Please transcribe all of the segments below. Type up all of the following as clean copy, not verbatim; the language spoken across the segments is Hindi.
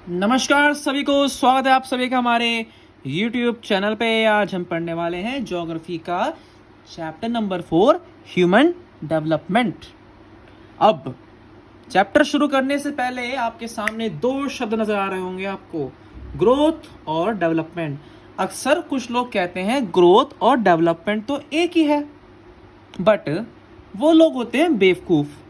नमस्कार सभी को, स्वागत है आप सभी का हमारे YouTube चैनल पे। आज हम पढ़ने वाले हैं ज्योग्राफी का चैप्टर नंबर 4 ह्यूमन डेवलपमेंट। अब चैप्टर शुरू करने से पहले आपके सामने दो शब्द नजर आ रहे होंगे आपको, ग्रोथ और डेवलपमेंट। अक्सर कुछ लोग कहते हैं ग्रोथ और डेवलपमेंट तो एक ही है, बट वो लोग होते हैं बेवकूफ़।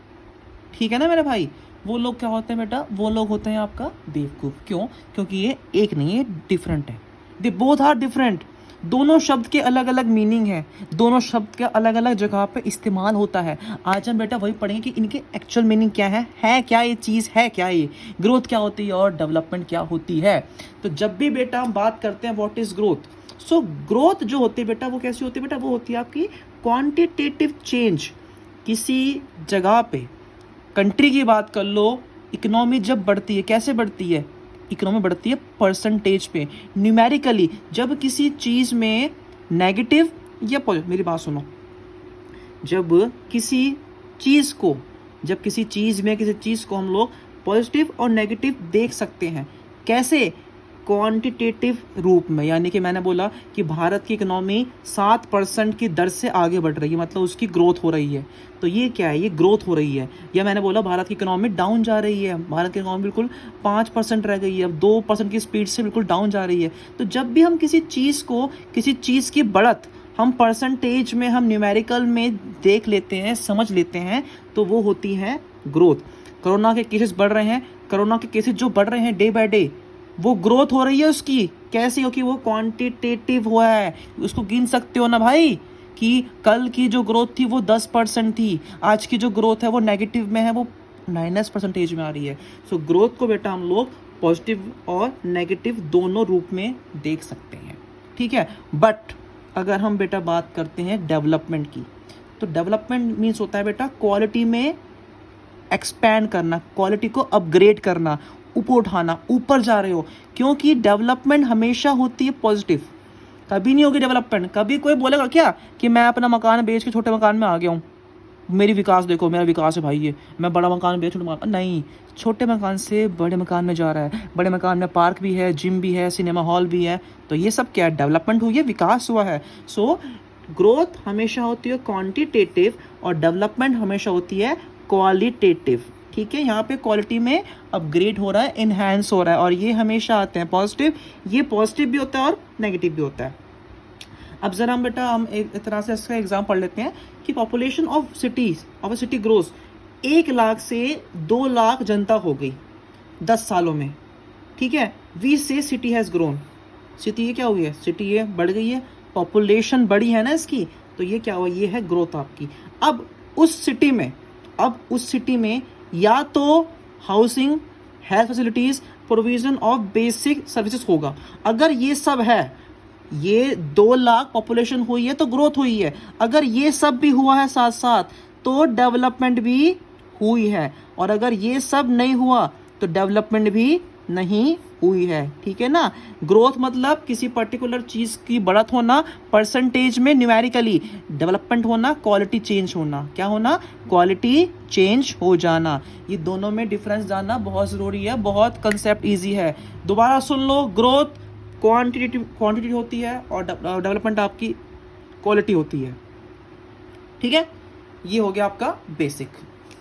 ठीक है ना मेरे भाई? वो लोग क्या होते हैं बेटा? वो लोग होते हैं आपका बेवकूफ़। क्यों? क्योंकि ये एक नहीं है, डिफरेंट है। They both are different. दोनों शब्द के अलग अलग मीनिंग है, दोनों शब्द का अलग अलग जगह पे इस्तेमाल होता है। आज हम बेटा वही पढ़ेंगे कि इनके एक्चुअल मीनिंग क्या है क्या ये चीज़ है, क्या ये ग्रोथ क्या होती है और डेवलपमेंट क्या होती है। तो जब भी बेटा हम बात करते हैं what is growth, so growth जो होती है बेटा वो कैसी होती है बेटा? वो होती है आपकी क्वांटिटेटिव चेंज। किसी जगह पे कंट्री की बात कर लो, इकोनॉमी जब बढ़ती है, कैसे बढ़ती है? इकोनॉमी बढ़ती है परसेंटेज पे, न्यूमेरिकली। जब किसी चीज़ में नेगेटिव या पॉजिटिव, मेरी बात सुनो, जब किसी चीज़ को जब किसी चीज़ को हम लोग पॉजिटिव और नेगेटिव देख सकते हैं। कैसे? क्वांटिटेटिव रूप में। यानी कि मैंने बोला कि भारत की इकोनॉमी 7% की दर से आगे बढ़ रही है, मतलब उसकी ग्रोथ हो रही है। तो ये क्या है? ये ग्रोथ हो रही है। या मैंने बोला भारत की इकोनॉमी डाउन जा रही है, भारत की इकोनॉमी बिल्कुल 5% रह गई है, अब 2% की स्पीड से बिल्कुल डाउन जा रही है। तो जब भी हम किसी चीज़ की बढ़त हम परसेंटेज में, हम न्यूमेरिकल में देख लेते हैं, समझ लेते हैं, तो वो होती है ग्रोथ। कोरोना के केसेस बढ़ रहे हैं, कोरोना के केसेस जो बढ़ रहे हैं डे बाय डे, वो ग्रोथ हो रही है उसकी। कैसे? क्योंकि वो क्वांटिटेटिव हुआ है। उसको गिन सकते हो ना भाई, कि कल की जो ग्रोथ थी वो 10% थी, आज की जो ग्रोथ है वो नेगेटिव में है, वो -% में आ रही है। सो ग्रोथ को बेटा हम लोग पॉजिटिव और नेगेटिव दोनों रूप में देख सकते हैं। ठीक है। बट अगर हम बेटा बात करते हैं डेवलपमेंट की, तो डेवलपमेंट मीन्स होता है बेटा क्वालिटी में एक्सपैंड करना, क्वालिटी को अपग्रेड करना, ऊपर उठाना, ऊपर जा रहे हो। क्योंकि डेवलपमेंट हमेशा होती है पॉजिटिव, कभी नहीं होगी डेवलपमेंट। कभी कोई बोलेगा क्या कि मैं अपना मकान बेच के छोटे मकान में आ गया हूँ, मेरी विकास देखो, मेरा विकास है भाई, ये मैं बड़ा मकान बेच छोटे मकान नहीं, छोटे मकान से बड़े मकान में जा रहा है। बड़े मकान में पार्क भी है, जिम भी है, सिनेमा हॉल भी है। तो ये सब क्या है? डेवलपमेंट हुई है, विकास हुआ है। सो ग्रोथ हमेशा होती है क्वांटिटेटिव और डेवलपमेंट हमेशा होती है क्वालिटेटिव। ठीक है। यहाँ पे क्वालिटी में अपग्रेड हो रहा है, इन्हांस हो रहा है, और ये हमेशा आते हैं पॉजिटिव। ये पॉजिटिव भी होता है और नेगेटिव भी होता है। अब जरा हम एक तरह से इसका एग्जाम पढ़ लेते हैं कि population of city grows 1 lakh से 2 लाख जनता हो गई 10 सालों में। ठीक है। वी से सिटी हैज़ ग्रोन। सिटी ये क्या हुई है? सिटी ये बढ़ गई है, पॉपुलेशन बढ़ी है ना इसकी, तो ये क्या हुआ? ये है ग्रोथ आपकी। अब उस सिटी में या तो housing, health facilities, provision of basic services होगा। अगर ये सब है, ये 2 लाख पॉपुलेशन हुई है तो ग्रोथ हुई है। अगर ये सब भी हुआ है साथ साथ तो डेवलपमेंट भी हुई है, और अगर ये सब नहीं हुआ तो डेवलपमेंट भी नहीं हुई है। ठीक है ना? ग्रोथ मतलब किसी पर्टिकुलर चीज की बढ़त होना परसेंटेज में न्यूमेरिकली, डेवलपमेंट होना क्वालिटी चेंज होना। क्या होना? क्वालिटी चेंज हो जाना। ये दोनों में डिफरेंस जानना बहुत जरूरी है, बहुत कंसेप्ट इजी है। दोबारा सुन लो, ग्रोथ क्वांटिटी होती है और डेवलपमेंट आपकी क्वालिटी होती है। ठीक है। ये हो गया आपका बेसिक।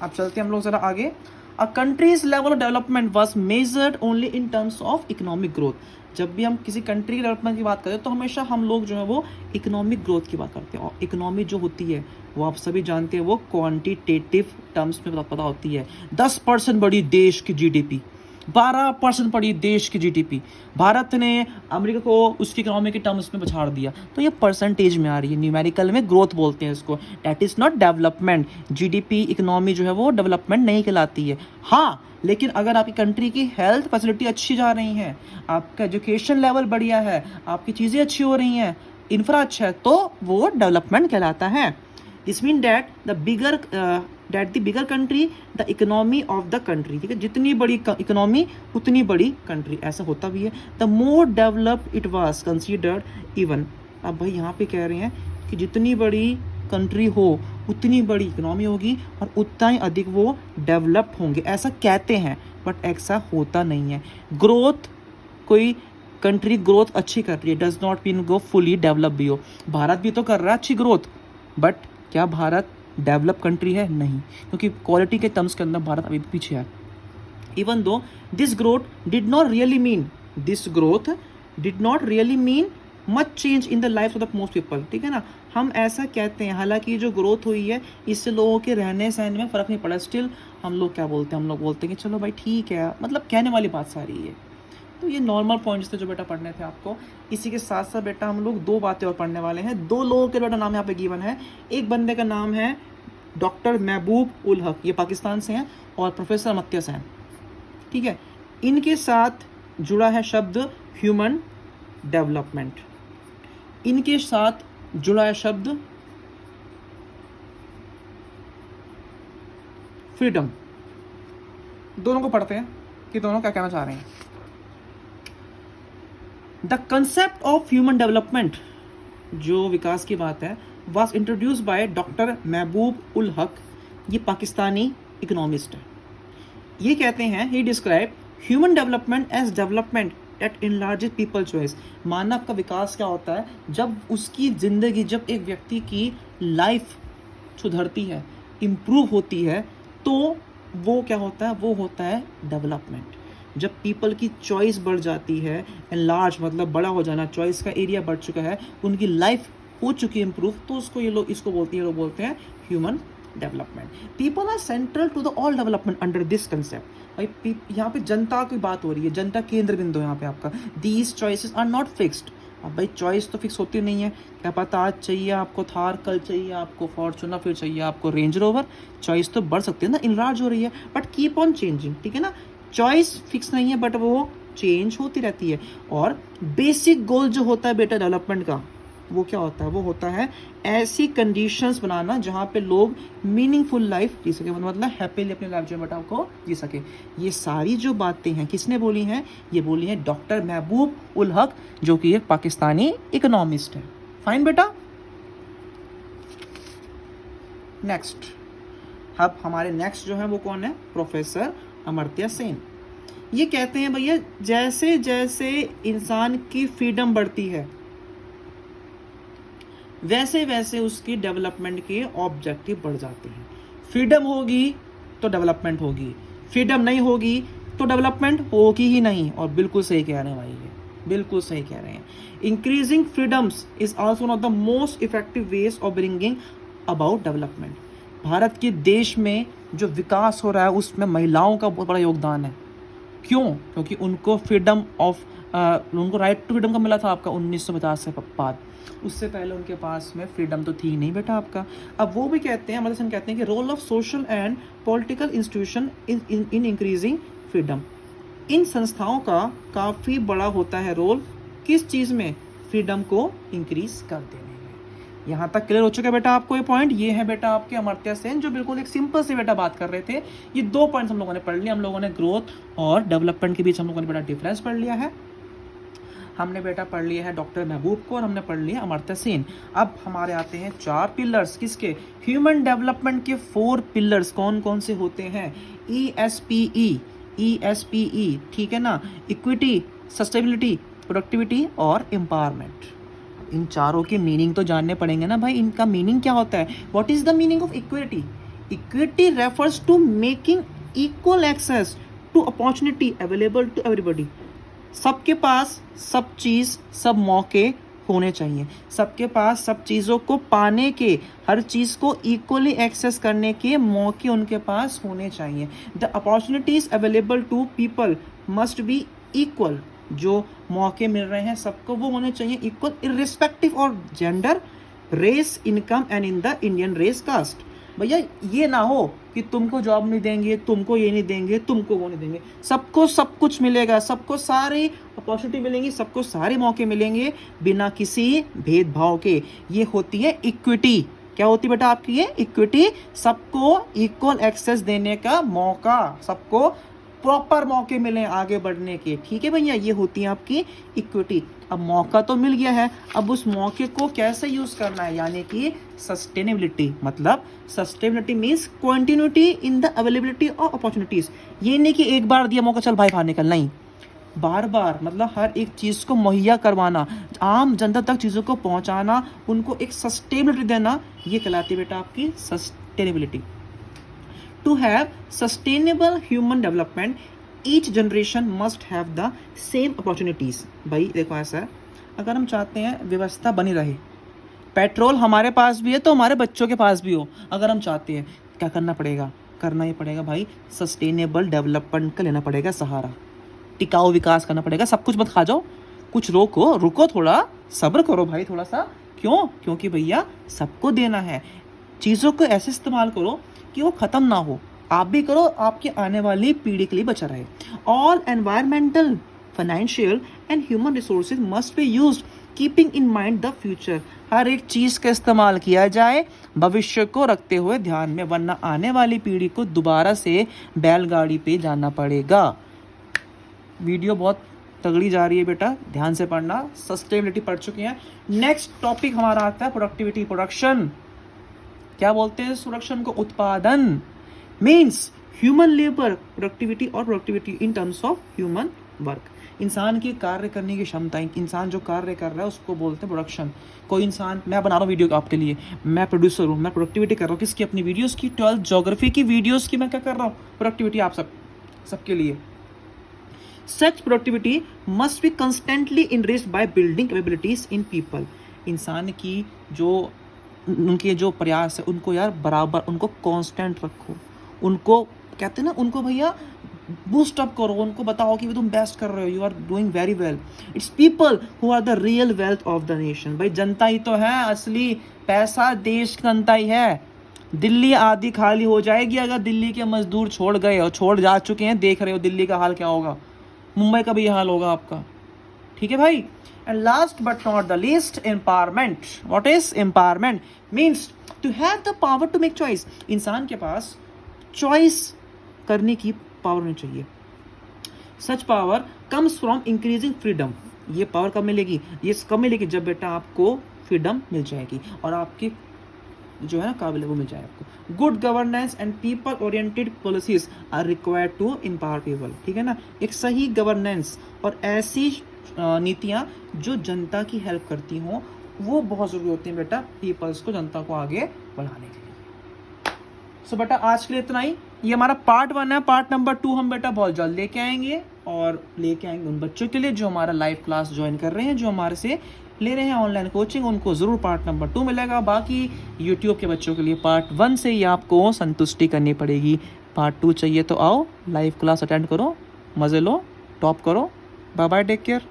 अब चलते हैं हम लोग जरा आगे। A country's level of development was measured only in terms of economic growth. जब भी हम किसी कंट्री के डेवलपमेंट की बात करें तो हमेशा हम लोग जो है वो इकोनॉमिक ग्रोथ की बात करते हैं, और इकोनॉमी जो होती है वो आप सभी जानते हैं वो क्वांटिटेटिव टर्म्स में पता होती है। 10% बढ़ी देश की जीडीपी, 12% बढ़ी देश की जीडीपी। भारत ने अमेरिका को उसकी इकोनॉमी के टर्म्स में पछाड़ दिया, तो ये परसेंटेज में आ रही है, न्यूमेरिकल में ग्रोथ बोलते हैं इसको। That is not development. GDP economy जो है वो डेवलपमेंट नहीं कहलाती है। हाँ, लेकिन अगर आपकी कंट्री की हेल्थ फैसिलिटी अच्छी जा रही हैं, आपका एजुकेशन लेवल बढ़िया है, आपकी चीज़ें अच्छी हो रही हैं, इंफ्रा अच्छा है, तो वो डेवलपमेंट कहलाता है। This mean that the bigger country the economy of the country. ठीक है। जितनी बड़ी इकोनॉमी उतनी बड़ी कंट्री, ऐसा होता भी है। The more developed it was considered even. अब भाई यहाँ पे कह रहे हैं कि जितनी बड़ी कंट्री हो उतनी बड़ी इकोनॉमी होगी और उतना ही अधिक वो डेवलप्ड होंगे, ऐसा कहते हैं, बट ऐसा होता नहीं है। ग्रोथ, कोई कंट्री ग्रोथ अच्छी कर रही है does not mean go fully develop भी हो। भारत भी तो कर रहा है अच्छी ग्रोथ, बट क्या भारत डेवलप कंट्री है? नहीं, क्योंकि क्वालिटी के टर्म्स के अंदर भारत अभी भी पीछे है। Even though this growth did not really mean much change in the life of the most people, ठीक है ना। हम ऐसा कहते हैं, हालांकि जो ग्रोथ हुई है इससे लोगों के रहने सहने में फ़र्क नहीं पड़ा, स्टिल हम लोग क्या बोलते हैं, हम लोग बोलते हैं कि चलो भाई ठीक है, मतलब कहने वाली बात सारी है। तो ये नॉर्मल पॉइंट्स थे जो बेटा पढ़ने थे आपको। इसी के साथ साथ बेटा हम लोग दो बातें और पढ़ने वाले हैं। दो लोगों के बेटा नाम यहाँ पे गिवन है। एक बंदे का नाम है डॉक्टर महबूब उल हक, ये पाकिस्तान से हैं, और प्रोफेसर अमर्त्य सेन, ठीक है। इनके साथ जुड़ा है शब्द ह्यूमन डेवलपमेंट, इनके साथ जुड़ा है शब्द फ्रीडम। दोनों को पढ़ते हैं कि दोनों क्या कहना चाह रहे हैं। The concept of human development, जो विकास की बात है, वॉज इंट्रोड्यूस बाय डॉक्टर महबूब उल हक, ये पाकिस्तानी इकोनॉमिस्ट है। ये कहते हैं, he describe human development as development that enlarges people choice. मानव का विकास क्या होता है? जब उसकी जिंदगी, जब एक व्यक्ति की लाइफ सुधरती है, इम्प्रूव होती है, तो वो क्या होता है? वो होता है डेवलपमेंट। जब पीपल की चॉइस बढ़ जाती है, एनलार्ज मतलब बड़ा हो जाना, चॉइस का एरिया बढ़ चुका है, उनकी लाइफ हो चुकी है इम्प्रूव, तो उसको ये लोग इसको बोलते हैं human development. People are central to the all development under this concept. भाई यहाँ पे जनता की बात हो रही है, जनता केंद्र बिंदु यहाँ पे आपका। These choices are not fixed. अब भाई चॉइस तो फिक्स होती नहीं है, क्या पता आज चाहिए आपको थार, कल चाहिए आपको फॉर्चूनर, फिर चाहिए आपको रेंज रोवर। चॉइस तो बढ़ सकती है ना, इनलार्ज हो रही है, बट कीप ऑन चेंजिंग, ठीक है ना। चॉइस फिक्स नहीं है, बट वो चेंज होती रहती है। और बेसिक गोल जो होता है बेटा डेवलपमेंट का, वो क्या होता है? वो होता है ऐसी कंडीशंस बनाना जहाँ पे लोग मीनिंगफुल लाइफ जी सके, मतलब हैप्पीली अपनी लाइफ जो बेटा को जी सके। ये सारी जो बातें हैं किसने बोली हैं? ये बोली है डॉक्टर महबूब उल हक, जो कि एक पाकिस्तानी इकोनॉमिस्ट है। फाइन बेटा। नेक्स्ट, अब हमारे नेक्स्ट जो है वो कौन है? प्रोफेसर अमर्त्य सेन। ये कहते हैं भैया जैसे जैसे इंसान की फ्रीडम बढ़ती है, वैसे वैसे उसकी डेवलपमेंट के ऑब्जेक्टिव बढ़ जाते हैं। फ्रीडम होगी तो डेवलपमेंट होगी, फ्रीडम नहीं होगी तो डेवलपमेंट होगी ही नहीं। और बिल्कुल सही कह रहे हैं भाई, ये बिल्कुल सही कह रहे हैं। Increasing freedoms is also one of the most effective ways of bringing about development. Bharat के देश में जो विकास हो रहा है उसमें महिलाओं का बहुत बड़ा योगदान है। क्यों? क्योंकि उनको फ्रीडम ऑफ उनको राइट टू फ्रीडम का मिला था आपका 1950 से बाद। उससे पहले उनके पास में फ्रीडम तो थी नहीं बेटा आपका। अब वो भी कहते हैं, मतलब कहते हैं कि role of social and political institution in increasing freedom. इन संस्थाओं का काफ़ी बड़ा होता है रोल, किस चीज़ में? फ्रीडम को इंक्रीज कर देने में। यहाँ तक क्लियर हो चुका है बेटा आपको ये पॉइंट। ये है बेटा आपके अमर्त्य सेन, जो बिल्कुल एक सिंपल से बेटा बात कर रहे थे। ये दो पॉइंट्स हम लोगों ने पढ़ लिया। हम लोगों ने ग्रोथ और डेवलपमेंट के बीच हम लोगों ने बेटा डिफरेंस पढ़ लिया है। हमने बेटा पढ़ लिया है डॉक्टर महबूब को, और हमने पढ़ लिया अमर्त्य सेन। अब हमारे आते हैं 4 पिलर्स किसके? ह्यूमन डेवलपमेंट के 4 पिलर्स कौन कौन से होते हैं? ESPE, ठीक है ना, इक्विटी, सस्टेनेबिलिटी, प्रोडक्टिविटी और एम्पावरमेंट। इन चारों के मीनिंग तो जानने पड़ेंगे ना भाई। इनका मीनिंग क्या होता है? What is the meaning of equity? Equity refers to making equal access to opportunity available to everybody. सबके पास सब चीज़, सब मौके होने चाहिए। सबके पास सब चीज़ों को पाने के, हर चीज़ को इक्वली एक्सेस करने के मौके उनके पास होने चाहिए। The opportunities available to people must be equal. जो मौके मिल रहे हैं सबको वो होने चाहिए equal, irrespective of gender, race, income and in the Indian race caste. भैया ये ना हो कि तुमको जॉब नहीं देंगे, तुमको ये नहीं देंगे, तुमको वो नहीं देंगे। सबको सब कुछ मिलेगा, सबको सारी अपॉर्चुनिटी मिलेंगी, सबको सारे मौके मिलेंगे बिना किसी भेदभाव के। ये होती है इक्विटी। क्या होती है बेटा आपकी? ये इक्विटी, सबको इक्वल एक्सेस देने का मौका, सबको प्रॉपर मौके मिले आगे बढ़ने के, ठीक है भैया, ये होती है आपकी इक्विटी। अब मौका तो मिल गया है, अब उस मौके को कैसे यूज करना है, यानी कि सस्टेनेबिलिटी। मतलब sustainability means continuity in the availability of opportunities. ये नहीं कि एक बार दिया मौका चल भाई बाहर निकल, नहीं, बार बार, मतलब हर एक चीज को मुहैया करवाना, आम जनता तक चीजों को पहुंचाना, उनको एक सस्टेनेबिलिटी देना, ये कहलाती है बेटा आपकी sustainability. To have sustainable human development each generation must have the same opportunities. भाई देखो ऐसा है, अगर हम चाहते हैं व्यवस्था बनी रहे, पेट्रोल हमारे पास भी है तो हमारे बच्चों के पास भी हो, अगर हम चाहते हैं क्या करना पड़ेगा, करना ही पड़ेगा भाई सस्टेनेबल डेवलपमेंट का लेना पड़ेगा सहारा, टिकाऊ विकास करना पड़ेगा। सब कुछ मत खा जाओ, कुछ रुको थोड़ा, सब्र करो भाई थोड़ा सा। क्यों? क्योंकि भैया सबको देना है, चीज़ों को ऐसे इस्तेमाल करो कि वो ख़त्म ना हो, आप भी करो, आपकी आने वाली पीढ़ी के लिए बचा रहे। All environmental, financial and human resources must be used keeping in mind the future. हर एक चीज़ का इस्तेमाल किया जाए भविष्य को रखते हुए ध्यान में, वरना आने वाली पीढ़ी को दोबारा से बैलगाड़ी पे जाना पड़ेगा। वीडियो बहुत तगड़ी जा रही है बेटा, ध्यान से पढ़ना। सस्टेनेबिलिटी पढ़ चुके हैं। नेक्स्ट टॉपिक हमारा आता है प्रोडक्टिविटी, प्रोडक्शन। क्या बोलते हैं प्रोडक्शन को? उत्पादन। मीन्स ह्यूमन लेबर प्रोडक्टिविटी और productivity in terms of human work. इंसान की कार्य करने की क्षमता, इंसान जो कार्य कर रहा है उसको बोलते हैं प्रोडक्शन। कोई इंसान, मैं बना रहा हूँ वीडियो आपके लिए, मैं प्रोड्यूसर हूँ, मैं प्रोडक्टिविटी कर रहा हूँ किसकी? अपनी वीडियोस की, 12th ज्योग्राफी की वीडियोस की मैं क्या कर रहा हूँ? प्रोडक्टिविटी आप सबके लिए। Such productivity must be constantly enriched by building capabilities in people. इंसान की जो उनके जो प्रयास है उनको यार बराबर, उनको कांस्टेंट रखो, उनको कहते हैं ना, उनको भैया बूस्ट अप करो, उनको बताओ कि तुम बेस्ट कर रहे हो, you are doing very well. It's people who are the real wealth of the nation. भाई जनता ही तो है असली पैसा, देश की जनता ही है। दिल्ली आधी खाली हो जाएगी अगर दिल्ली के मजदूर छोड़ गए, और छोड़ जा चुके हैं, देख रहे हो दिल्ली का हाल क्या होगा, मुंबई का भी यह हाल होगा आपका, ठीक है भाई। And last but not the least, empowerment. What is empowerment? Means to have the power to make choice. इंसान के पास चॉइस करने की पावर होनी चाहिए। Such power comes from increasing freedom. ये पावर कब मिलेगी? ये कब मिलेगी? जब बेटा आपको फ्रीडम मिल जाएगी और आपकी जो है ना काबिल वो मिल जाए आपको। Good governance and people oriented policies are required to empower people, ठीक है ना। एक सही गवर्नेंस और ऐसी नीतियाँ जो जनता की हेल्प करती हों, वो बहुत ज़रूरी होती हैं बेटा, पीपल्स को, जनता को आगे बढ़ाने के लिए। सो बेटा आज के लिए इतना ही। ये हमारा पार्ट 1 है। पार्ट नंबर 2 हम बेटा बहुत जल्द लेके आएंगे, और लेके आएंगे उन बच्चों के लिए जो हमारा लाइव क्लास ज्वाइन कर रहे हैं, जो हमारे से ले रहे हैं ऑनलाइन कोचिंग, उनको ज़रूर पार्ट नंबर 2 मिलेगा। बाकी यूट्यूब के बच्चों के लिए पार्ट 1 से ही आपको संतुष्टि करनी पड़ेगी। पार्ट 2 चाहिए तो आओ, लाइव क्लास अटेंड करो, मज़े लो, टॉप करो। Bye bye, take care.